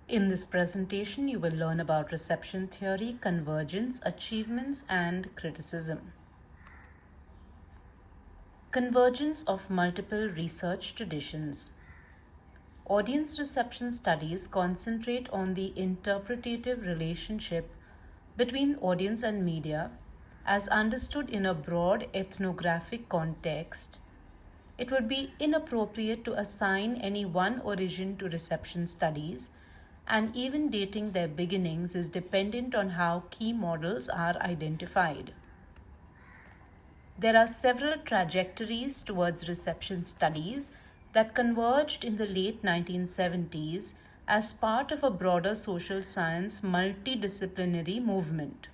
In this presentation, you will learn about reception theory, convergence, achievements, and criticism. Convergence of multiple research traditions. Audience reception studies concentrate on the interpretative relationship between audience and media as understood in a broad ethnographic context. It would be inappropriate to assign any one origin to reception studies, and even dating their beginnings is dependent on how key models are identified. There are several trajectories towards reception studies that converged in the late 1970s as part of a broader social science multidisciplinary movement.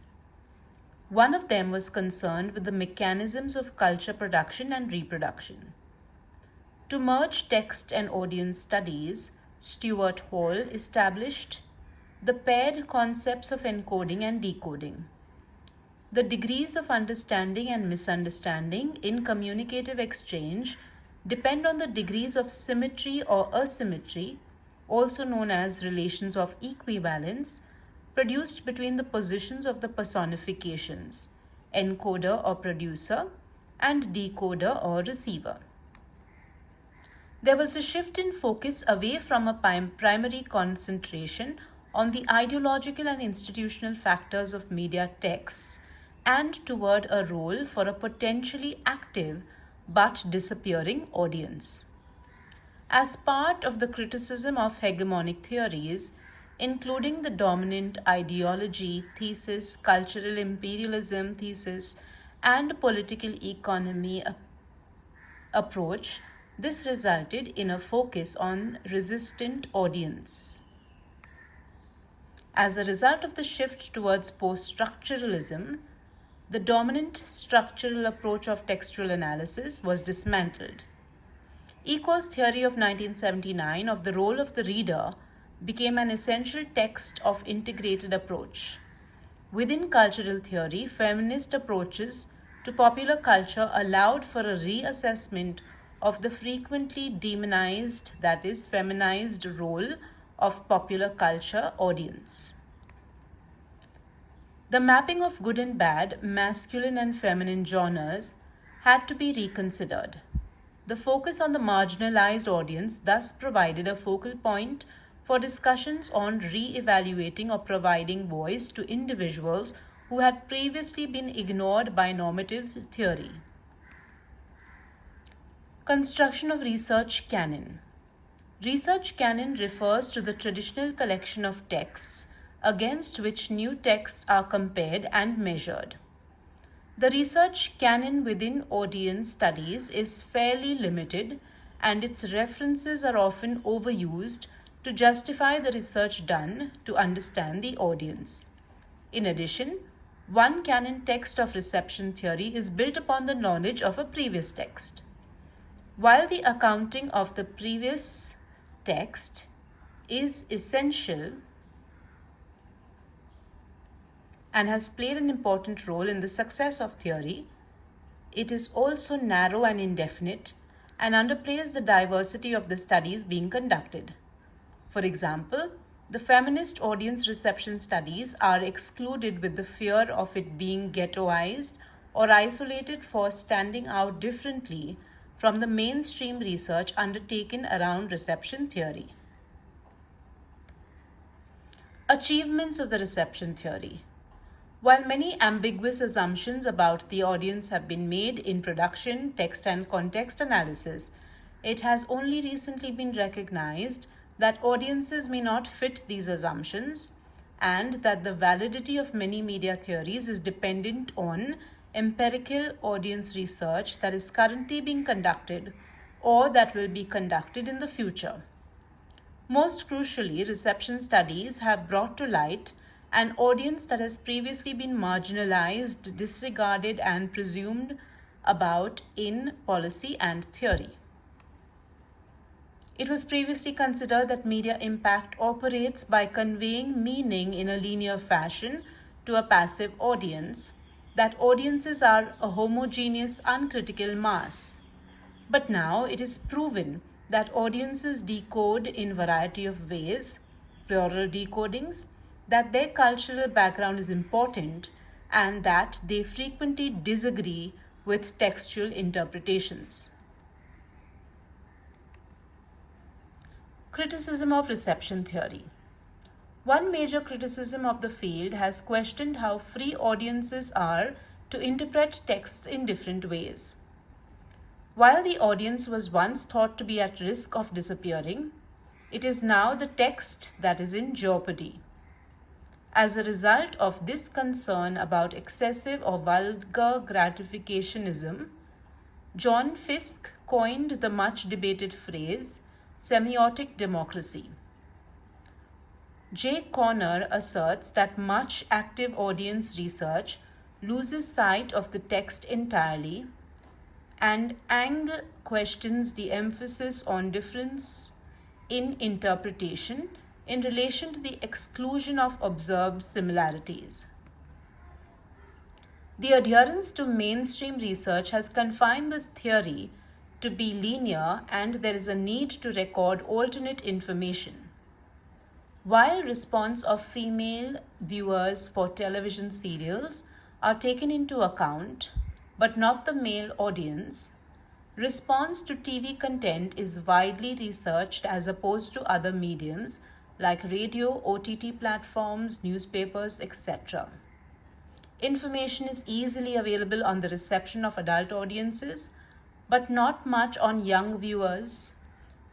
One of them was concerned with the mechanisms of culture production and reproduction. To merge text and audience studies, Stuart Hall established the paired concepts of encoding and decoding. The degrees of understanding and misunderstanding in communicative exchange depend on the degrees of symmetry or asymmetry, also known as relations of equivalence, produced between the positions of the personifications, encoder or producer, and decoder or receiver. There was a shift in focus away from a primary concentration on the ideological and institutional factors of media texts and toward a role for a potentially active but disappearing audience. As part of the criticism of hegemonic theories, including the dominant ideology thesis, cultural imperialism thesis, and political economy approach, this resulted in a focus on resistant audience. As a result of the shift towards post-structuralism, the dominant structural approach of textual analysis was dismantled. Eco's theory of 1979 of the role of the reader became an essential text of integrated approach. Within cultural theory, feminist approaches to popular culture allowed for a reassessment of the frequently demonized, that is, feminized role of popular culture audience. The mapping of good and bad, masculine and feminine genres had to be reconsidered. The focus on the marginalized audience thus provided a focal point for discussions on re-evaluating or providing voice to individuals who had previously been ignored by normative theory. Construction of research canon. Research canon refers to the traditional collection of texts against which new texts are compared and measured. The research canon within audience studies is fairly limited, and its references are often overused to justify the research done to understand the audience. In addition, one canon text of reception theory is built upon the knowledge of a previous text. While the accounting of the previous text is essential and has played an important role in the success of theory, it is also narrow and indefinite and underplays the diversity of the studies being conducted. For example, the feminist audience reception studies are excluded with the fear of it being ghettoized or isolated for standing out differently from the mainstream research undertaken around reception theory. Achievements of the reception theory. While many ambiguous assumptions about the audience have been made in production, text, and context analysis, it has only recently been recognized that audiences may not fit these assumptions and that the validity of many media theories is dependent on empirical audience research that is currently being conducted or that will be conducted in the future. Most crucially, reception studies have brought to light an audience that has previously been marginalized, disregarded, and presumed about in policy and theory. It was previously considered that media impact operates by conveying meaning in a linear fashion to a passive audience, that audiences are a homogeneous, uncritical mass. But now it is proven that audiences decode in variety of ways, plural decodings, that their cultural background is important and that they frequently disagree with textual interpretations. Criticism of reception theory. One major criticism of the field has questioned how free audiences are to interpret texts in different ways. While the audience was once thought to be at risk of disappearing, it is now the text that is in jeopardy. As a result of this concern about excessive or vulgar gratificationism, John Fiske coined the much debated phrase semiotic democracy. Jay Conner asserts that much active audience research loses sight of the text entirely, and Ang questions the emphasis on difference in interpretation in relation to the exclusion of observed similarities. The adherence to mainstream research has confined the theory to be linear, and there is a need to record alternate information. While response of female viewers for television serials are taken into account, but not the male audience, response to TV content is widely researched as opposed to other mediums like radio, OTT platforms, newspapers, etc. Information is easily available on the reception of adult audiences, but not much on young viewers.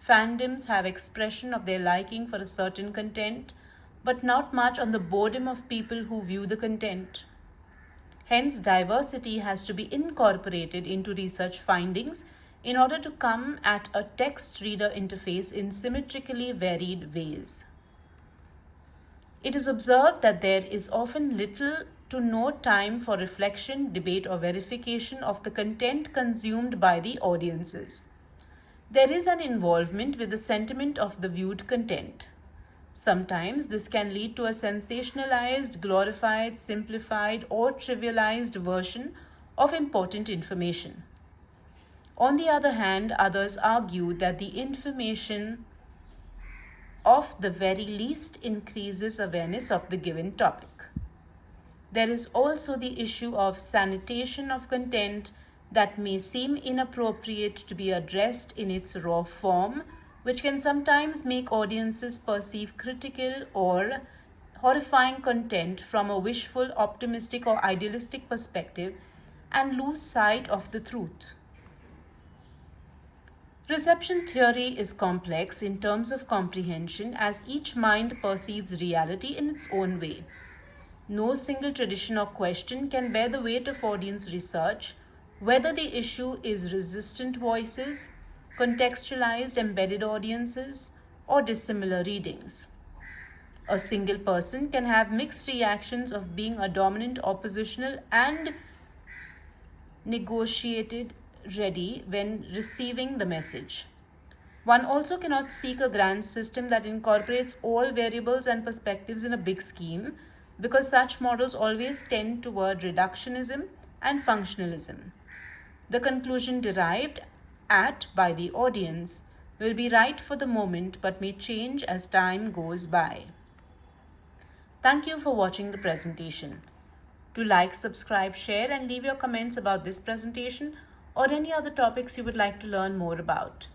Fandoms have expression of their liking for a certain content, but not much on the boredom of people who view the content. Hence, diversity has to be incorporated into research findings in order to come at a text reader interface in symmetrically varied ways. It is observed that there is often little to no time for reflection, debate, or verification of the content consumed by the audiences. There is an involvement with the sentiment of the viewed content. Sometimes this can lead to a sensationalized, glorified, simplified, or trivialized version of important information. On the other hand, others argue that the information of the very least increases awareness of the given topic. There is also the issue of sanitation of content that may seem inappropriate to be addressed in its raw form, which can sometimes make audiences perceive critical or horrifying content from a wishful, optimistic, or idealistic perspective and lose sight of the truth. Reception theory is complex in terms of comprehension as each mind perceives reality in its own way. No single tradition or question can bear the weight of audience research, whether the issue is resistant voices, contextualized embedded audiences, or dissimilar readings. A single person can have mixed reactions of being a dominant oppositional and negotiated ready when receiving the message. One also cannot seek a grand system that incorporates all variables and perspectives in a big scheme, because such models always tend toward reductionism and functionalism. The conclusion derived at by the audience will be right for the moment but may change as time goes by. Thank you for watching the presentation. Do like, subscribe, share, and leave your comments about this presentation or any other topics you would like to learn more about.